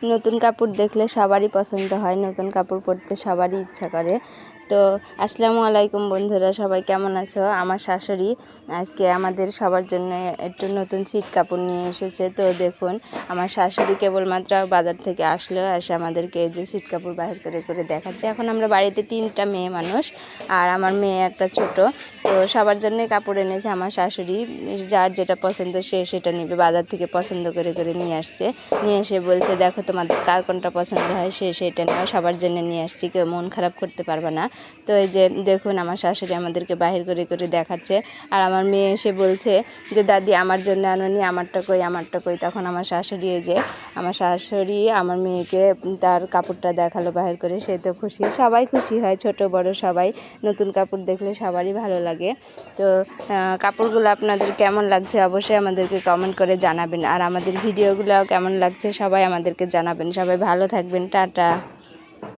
নতুন কাপড় দেখলে সবারই পছন্দ হয়, নতুন কাপড় পরতে সবারই ইচ্ছা করে। তো আসসালামু আলাইকুম বন্ধুরা, সবাই কেমন আছো? আমার শাশুড়ি আজকে আমাদের সবার জন্য একটু নতুন ছিট কাপড় নিয়ে এসেছে। তো দেখুন, আমার শাশুড়ি কেবলমাত্র বাজার থেকে আসলো, এসে আমাদেরকে এই যে ছিট কাপড় বাহির করে করে দেখাচ্ছে। এখন আমরা বাড়িতে 3টা মেয়ে মানুষ, আর আমার মেয়ে একটা ছোট। তো সবার জন্য কাপড় এনেছে আমার শাশুড়ি। যার যেটা পছন্দ সে সেটা নেবে, বাজার থেকে পছন্দ করে করে নিয়ে আসছে। নিয়ে এসে বলছে, দেখো তোমাদের কার কোনটা পছন্দ হয় সে সেটা নেওয়া, সবার জন্য নিয়ে আসছি, কেউ মন খারাপ করতে পারবে না। তো এই যে দেখুন, আমার শাশুড়ি আমাদেরকে বাহির করে করে দেখাচ্ছে। আর আমার মেয়ে এসে বলছে যে, দাদি আমার জন্য আনোনি, আমারটা কই, আমারটা কই। তখন আমার শাশুড়ি আমার শাশুড়ি আমার মেয়েকে তার কাপড়টা দেখালো বাহির করে। সে তো খুশি, সবাই খুশি হয়, ছোট বড় সবাই। নতুন কাপড় দেখলে সবারই ভালো লাগে। তো কাপড়গুলো আপনাদের কেমন লাগছে অবশ্যই আমাদেরকে কমেন্ট করে জানাবেন। আর আমাদের ভিডিওগুলো কেমন লাগছে সবাই আমাদেরকে জানাবেন। সবাই ভালো থাকবেন, টাটা।